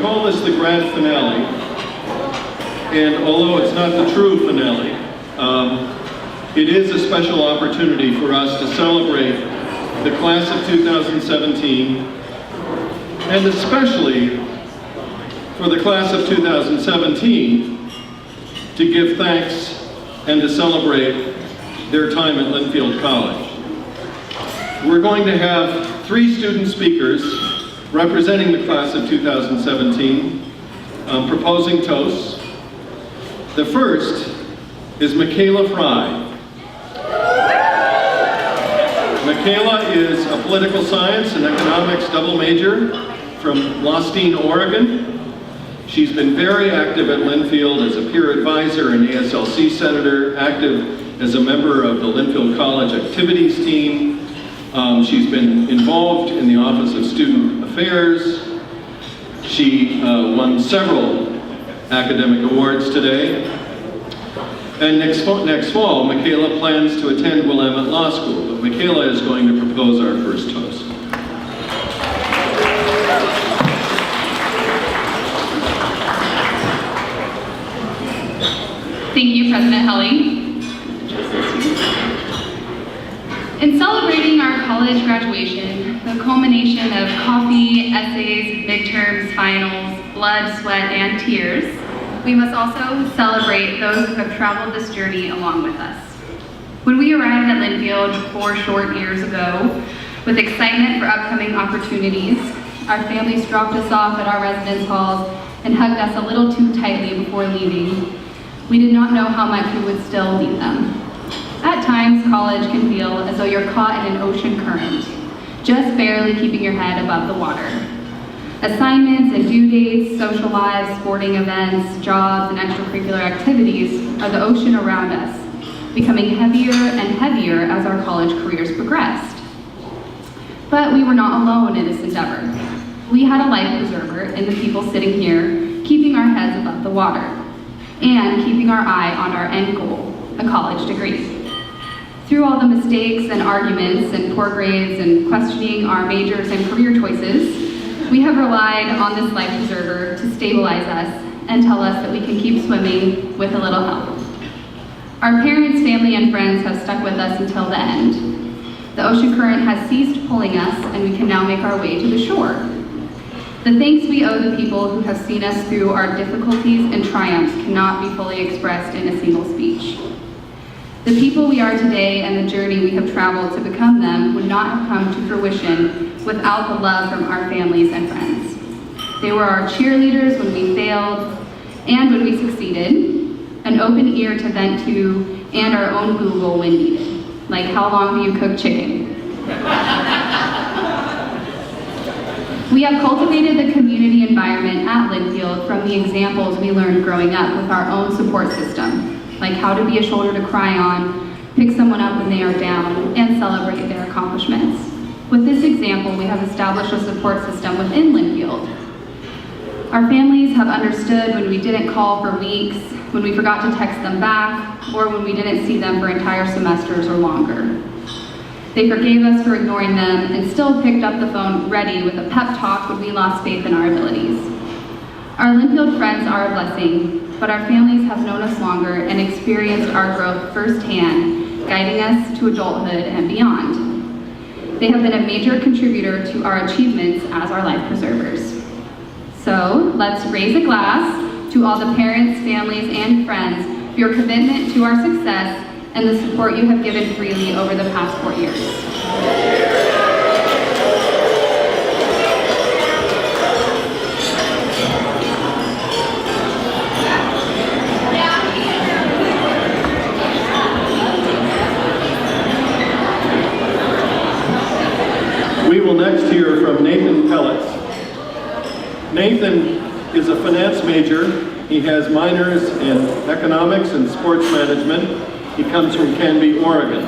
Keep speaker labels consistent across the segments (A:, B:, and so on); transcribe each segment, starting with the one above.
A: call this the Grad Finale, and although it's not the true finale, it is a special opportunity for us to celebrate the class of 2017, and especially for the class of 2017 to give thanks and to celebrate their time at Linfield College. We're going to have 3 student speakers representing the class of 2017 proposing toasts. The first is Mikayla Frei. Micaela is a political science and economics double major from Lostine, Oregon. She's been very active at Linfield as a peer advisor and ASLC senator, active as a member of the Linfield College activities team. She's been involved in the Office of Student Affairs. She won several academic awards today. And next fall, Micaela plans to attend Willamette Law School, but Micaela is going to propose our first toast.
B: Thank you, President Helly. In celebrating our college graduation, the culmination of coffee, essays, midterms, finals, blood, sweat, and tears, we must also celebrate those who have traveled this journey along with us. When we arrived at Linfield 4 short years ago, with excitement for upcoming opportunities, our families dropped us off at our residence halls and hugged us a little too tightly before leaving. We did not know how much we would still need them. At times, college can feel as though you're caught in an ocean current, just barely keeping your head above the water. Assignments and due dates, social lives, sporting events, jobs, and extracurricular activities are the ocean around us, becoming heavier and heavier as our college careers progressed. But we were not alone in this endeavor. We had a life preserver in the people sitting here, keeping our heads above the water, and keeping our eye on our end goal, a college degree. Through all the mistakes and arguments and poor grades and questioning our majors and career choices, we have relied on this life preserver to stabilize us and tell us that we can keep swimming with a little help. Our parents, family, and friends have stuck with us until the end. The ocean current has ceased pulling us, and we can now make our way to the shore. The thanks we owe the people who have seen us through our difficulties and triumphs cannot be fully expressed in a single speech. The people we are today and the journey we have traveled to become them would not have come to fruition without the love from our families and friends. They were our cheerleaders when we failed and when we succeeded, an open ear to vent to, and our own Google when needed, like how long do you cook chicken? We have cultivated the community environment at Linfield from the examples we learned growing up with our own support system, like how to be a shoulder to cry on, pick someone up when they are down, and celebrate their accomplishments. With this example, we have established a support system within Linfield. Our families have understood when we didn't call for weeks, when we forgot to text them back, or when we didn't see them for entire semesters or longer. They forgave us for ignoring them and still picked up the phone ready with a pep talk when we lost faith in our abilities. Our Linfield friends are a blessing, but our families have known us longer and experienced our growth firsthand, guiding us to adulthood and beyond. They have been a major contributor to our achievements as our life preservers. So let's raise a glass to all the parents, families, and friends for your commitment to our success and the support you have given freely over the past 4 years.
A: We will next hear from Nathan Pellett. Nathan is a finance major. He has minors in economics and sports management. He comes from Canby, Oregon.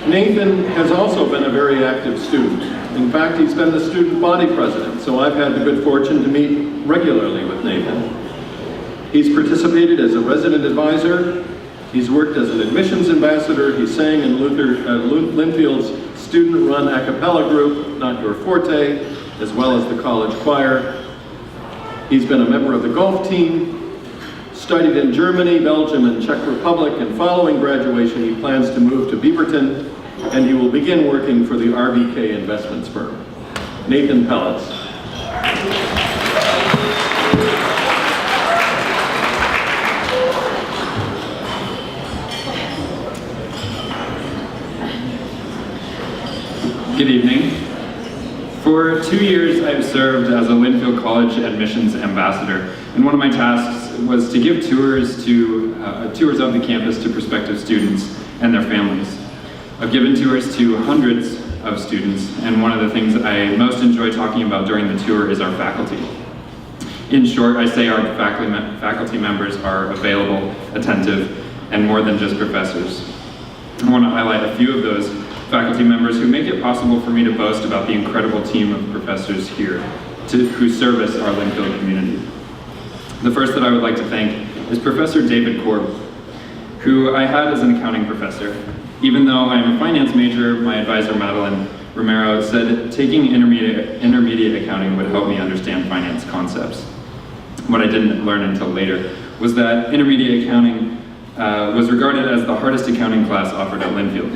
A: Nathan has also been a very active student. In fact, he's been the student body president, so I've had the good fortune to meet regularly with Nathan. He's participated as a resident advisor. He's worked as an admissions ambassador. He sang in Linfield's student-run a cappella group, Not Your Forte, as well as the college choir. He's been a member of the golf team, studied in Germany, Belgium, and Czech Republic, and following graduation, he plans to move to Beaverton, and he will begin working for the RBK Investments firm. Nathan Pellatz.
C: Good evening. For 2 years, I've served as a Linfield College admissions ambassador, and one of my tasks was to give tours of the campus to prospective students and their families. I've given tours to hundreds of students, and one of the things I most enjoy talking about during the tour is our faculty. In short, I say our faculty members are available, attentive, and more than just professors. I want to highlight a few of those faculty members who make it possible for me to boast about the incredible team of professors here who service our Linfield community. The first that I would like to thank is Professor David Korb, who I had as an accounting professor. Even though I'm a finance major, my advisor Madeline Romero said taking intermediate accounting would help me understand finance concepts. What I didn't learn until later was that intermediate accounting was regarded as the hardest accounting class offered at Linfield.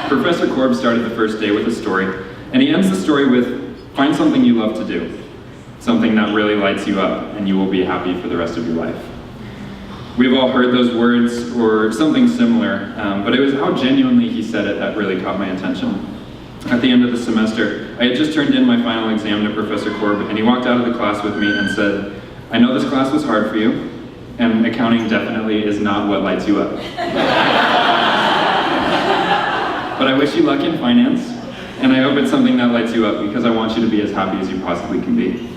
C: Professor Korb started the first day with a story, and he ends the story with, find something you love to do, something that really lights you up, and you will be happy for the rest of your life. We've all heard those words or something similar, but it was how genuinely he said it that really caught my attention. At the end of the semester, I had just turned in my final exam to Professor Korb, and he walked out of the class with me and said, I know this class was hard for you, and accounting definitely is not what lights you up. But I wish you luck in finance, and I hope it's something that lights you up because I want you to be as happy as you possibly can be.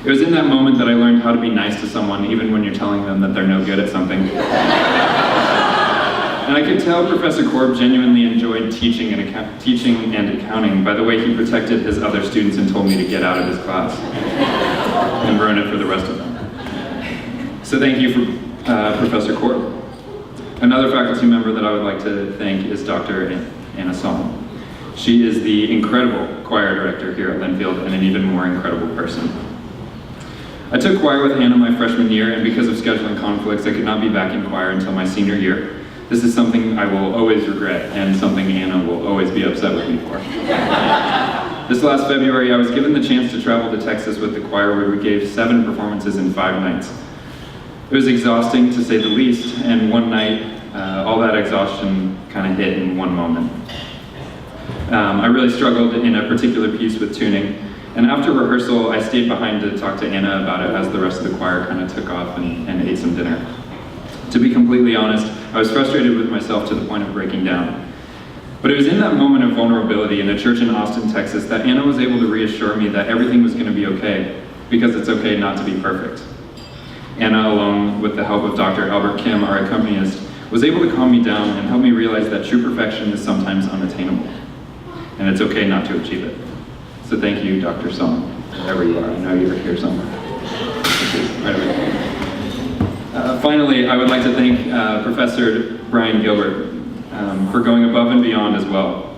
C: It was in that moment that I learned how to be nice to someone even when you're telling them that they're no good at something. And I could tell Professor Korb genuinely enjoyed teaching and accounting by the way he protected his other students and told me to get out of his class and ruin it for the rest of them. So thank you for Professor Korb. Another faculty member that I would like to thank is Dr. Anna Song. She is the incredible choir director here at Linfield and an even more incredible person. I took choir with Anna my freshman year, and because of scheduling conflicts, I could not be back in choir until my senior year. This is something I will always regret, and something Anna will always be upset with me for. This last February, I was given the chance to travel to Texas with the choir where we gave 7 performances in 5 nights. It was exhausting, to say the least, and one night, all that exhaustion kind of hit in one moment. I really struggled in a particular piece with tuning, and after rehearsal, I stayed behind to talk to Anna about it as the rest of the choir kind of took off and ate some dinner. To be completely honest, I was frustrated with myself to the point of breaking down. But it was in that moment of vulnerability in a church in Austin, Texas, that Anna was able to reassure me that everything was going to be okay, because it's okay not to be perfect. Anna, along with the help of Dr. Albert Kim, our accompanist, was able to calm me down and help me realize that true perfection is sometimes unattainable, and it's okay not to achieve it. So thank you, Dr. Song, wherever you are. I know you're here somewhere. Right away. Finally, I would like to thank Professor Brian Gilbert for going above and beyond as well.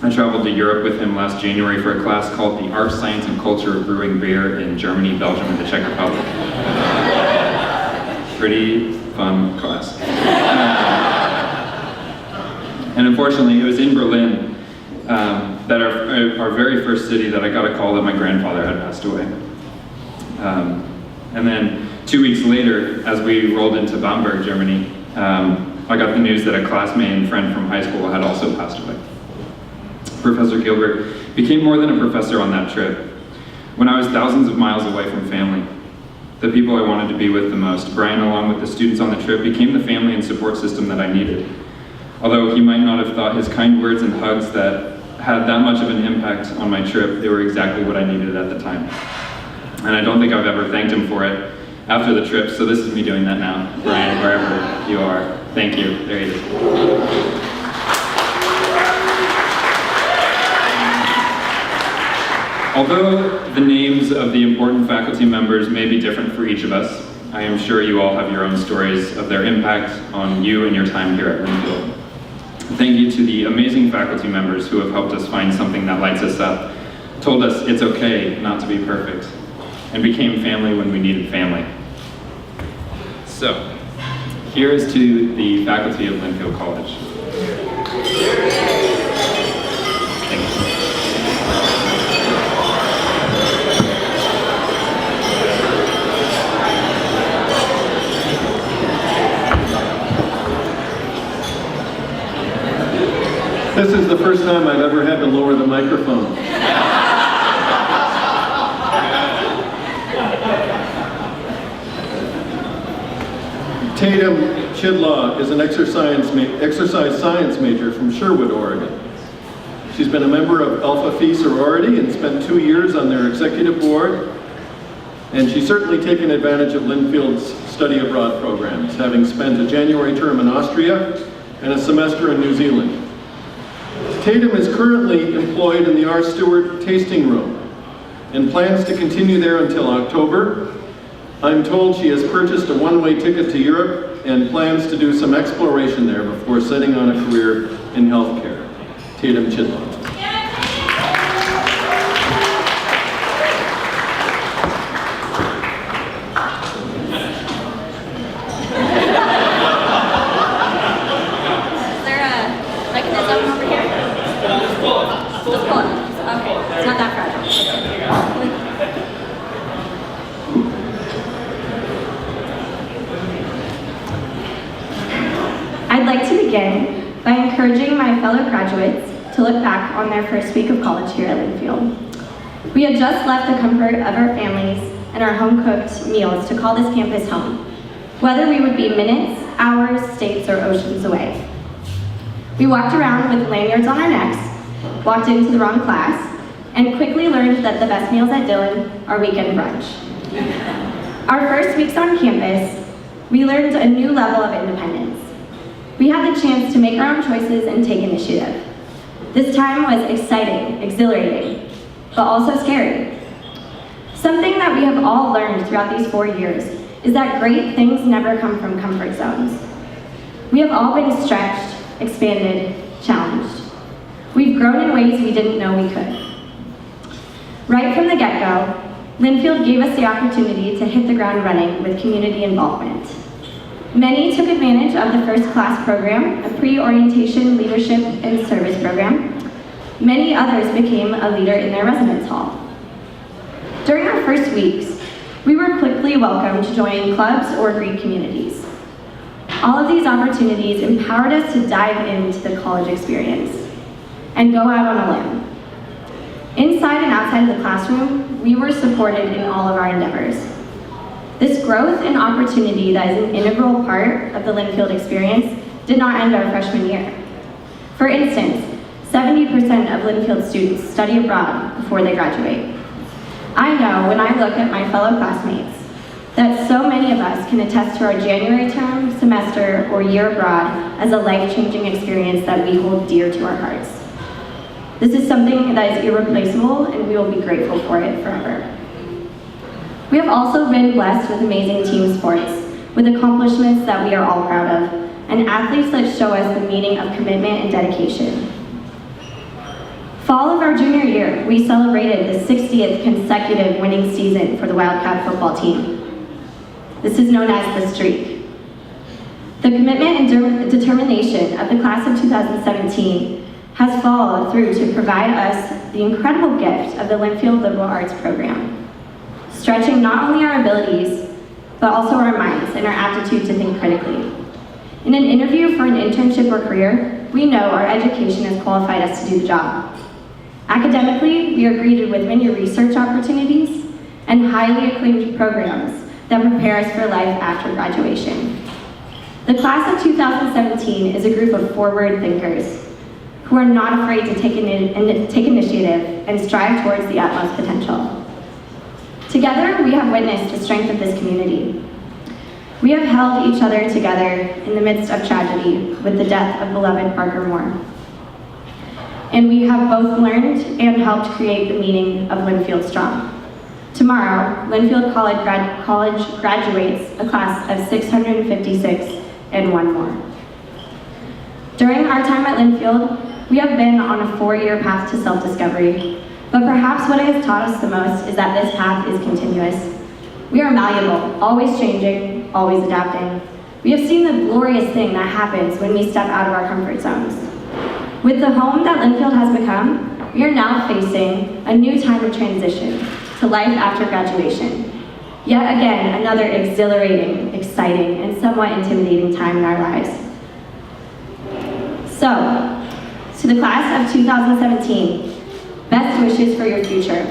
C: I traveled to Europe with him last January for a class called The Art, Science, and Culture of Brewing Beer in Germany, Belgium, and the Czech Republic. Pretty fun class. And unfortunately, it was in Berlin that our very first city that I got a call that my grandfather had passed away. And then 2 weeks later, as we rolled into Bamberg, Germany, I got the news that a classmate and friend from high school had also passed away. Professor Gilbert became more than a professor on that trip. When I was thousands of miles away from family, the people I wanted to be with the most, Brian, along with the students on the trip, became the family and support system that I needed. Although he might not have thought his kind words and hugs that had that much of an impact on my trip, they were exactly what I needed at the time. And I don't think I've ever thanked him for it after the trip, so this is me doing that now. Brian, wherever you are, thank you. There you go. Although the names of the important faculty members may be different for each of us, I am sure you all have your own stories of their impact on you and your time here at Linfield. Thank you to the amazing faculty members who have helped us find something that lights us up, told us it's okay not to be perfect, and became family when we needed family. So, here is to the faculty of Linfield College. Thank you.
A: This is the first time I've ever had to lower the microphone. Tatum Chidlaw is an exercise science major from Sherwood, Oregon. She's been a member of Alpha Phi sorority and spent 2 years on their executive board, and she's certainly taken advantage of Linfield's study abroad programs, having spent a January term in Austria and a semester in New Zealand. Tatum is currently employed in the R. Stewart tasting room and plans to continue there until October. I'm told she has purchased a one-way ticket to Europe and plans to do some exploration there before setting on a career in healthcare. Tatum Chinlock.
D: Is there a mechanism over here? Just pull it. Okay, it's not that fragile. I'd like to begin by encouraging my fellow graduates to look back on their first week of college here at Linfield. We had just left the comfort of our families and our home-cooked meals to call this campus home, whether we would be minutes, hours, states, or oceans away. We walked around with lanyards on our necks, walked into the wrong class, and quickly learned that the best meals at Dillon are weekend brunch. Our first weeks on campus, we learned a new level of independence. We had the chance to make our own choices and take initiative. This time was exciting, exhilarating, but also scary. Something that we have all learned throughout these 4 years is that great things never come from comfort zones. We have all been stretched, expanded, challenged. We've grown in ways we didn't know we could. Right from the get-go, Linfield gave us the opportunity to hit the ground running with community involvement. Many took advantage of the First Class program, a pre-orientation leadership and service program. Many others became a leader in their residence hall. During our first weeks, we were quickly welcomed to join clubs or Greek communities. All of these opportunities empowered us to dive into the college experience and go out on a limb. Inside and outside of the classroom, we were supported in all of our endeavors. This growth and opportunity that is an integral part of the Linfield experience did not end our freshman year. For instance, 70% of Linfield students study abroad before they graduate. I know when I look at my fellow classmates that so many of us can attest to our January term, semester, or year abroad as a life-changing experience that we hold dear to our hearts. This is something that is irreplaceable, and we will be grateful for it forever. We have also been blessed with amazing team sports, with accomplishments that we are all proud of, and athletes that show us the meaning of commitment and dedication. Fall of our junior year, we celebrated the 60th consecutive winning season for the Wildcat football team. This is known as the streak. The commitment and determination of the class of 2017 has followed through to provide us the incredible gift of the Linfield Liberal Arts program, stretching not only our abilities, but also our minds and our aptitude to think critically. In an interview for an internship or career, we know our education has qualified us to do the job. Academically, we are greeted with many research opportunities and highly acclaimed programs that prepare us for life after graduation. The class of 2017 is a group of forward thinkers who are not afraid to take initiative and strive towards the utmost potential. Together, we have witnessed the strength of this community. We have held each other together in the midst of tragedy with the death of beloved Parker Moore. And we have both learned and helped create the meaning of Linfield Strong. Tomorrow, Linfield College graduates a class of 656 and one more. During our time at Linfield, we have been on a 4-year path to self-discovery, But perhaps what it has taught us the most is that this path is continuous. We are malleable, always changing, always adapting. We have seen the glorious thing that happens when we step out of our comfort zones. With the home that Linfield has become, we are now facing a new time of transition to life after graduation. Yet again, another exhilarating, exciting, and somewhat intimidating time in our lives. So, to the class of 2017, best wishes for your future.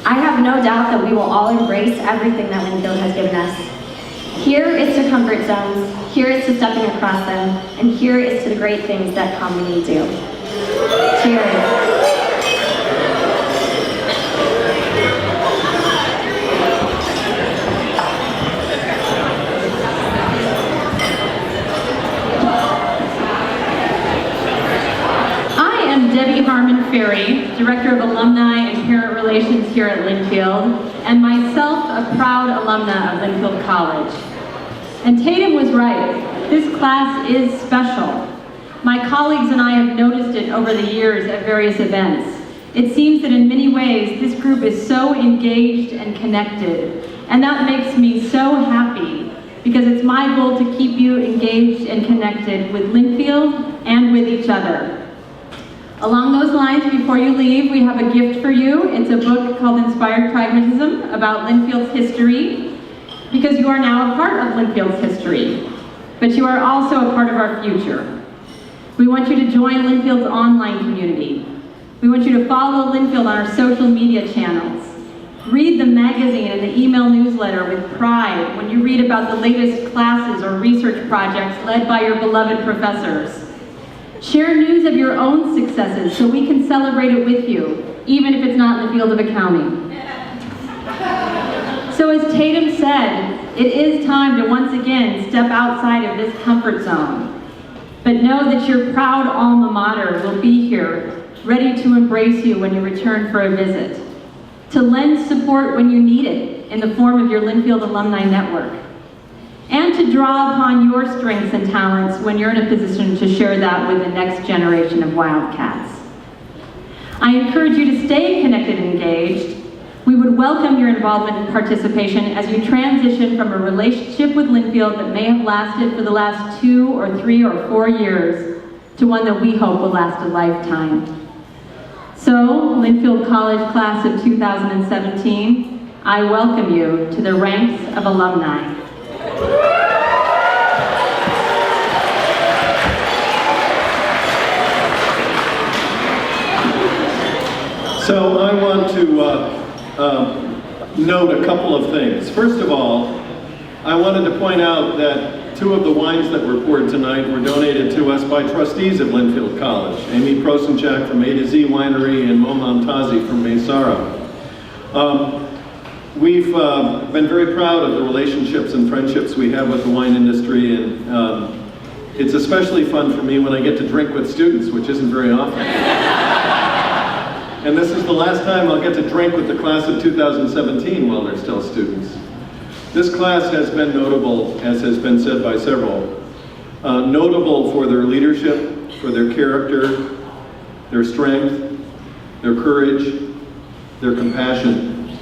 D: I have no doubt that we will all embrace everything that Linfield has given us. Here is to comfort zones, here is to stepping across them, and here is to the great things that come when we do. Cheers.
E: Frei, Director of Alumni and Parent Relations here at Linfield, and myself a proud alumna of Linfield College. And Tatum was right. This class is special. My colleagues and I have noticed it over the years at various events. It seems that in many ways this group is so engaged and connected, and that makes me so happy because it's my goal to keep you engaged and connected with Linfield and with each other. Along those lines, before you leave, we have a gift for you. It's a book called Inspired Pragmatism about Linfield's history, because you are now a part of Linfield's history, but you are also a part of our future. We want you to join Linfield's online community. We want you to follow Linfield on our social media channels. Read the magazine and the email newsletter with pride when you read about the latest classes or research projects led by your beloved professors. Share news of your own successes so we can celebrate it with you, even if it's not in the field of accounting. So as Tatum said, it is time to once again step outside of this comfort zone. But know that your proud alma mater will be here, ready to embrace you when you return for a visit, to lend support when you need it in the form of your Linfield Alumni Network, and to draw upon your strengths and talents when you're in a position to share that with the next generation of Wildcats. I encourage you to stay connected and engaged. We would welcome your involvement and participation as you transition from a relationship with Linfield that may have lasted for the last 2 or 3 or 4 years to one that we hope will last a lifetime. So, Linfield College Class of 2017, I welcome you to the ranks of alumni.
A: So I want to note a couple of things. First of all, I wanted to point out that 2 of the wines that were poured tonight were donated to us by trustees of Linfield College, Amy Prosenchak from A to Z Winery and Mo Momtazi from Maysara. We've been very proud of the relationships and friendships we have with the wine industry, and it's especially fun for me when I get to drink with students, which isn't very often. And this is the last time I'll get to drink with the class of 2017 while they're still students. This class has been notable, as has been said by several, notable for their leadership, for their character, their strength, their courage, their compassion.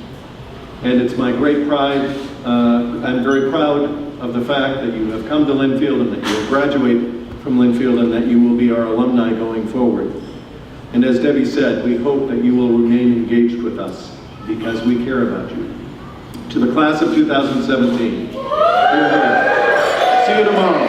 A: And it's my great pride, I'm very proud of the fact that you have come to Linfield and that you will graduate from Linfield and that you will be our alumni going forward. And as Debbie said, we hope that you will remain engaged with us because we care about you. To the class of 2017, see you tomorrow.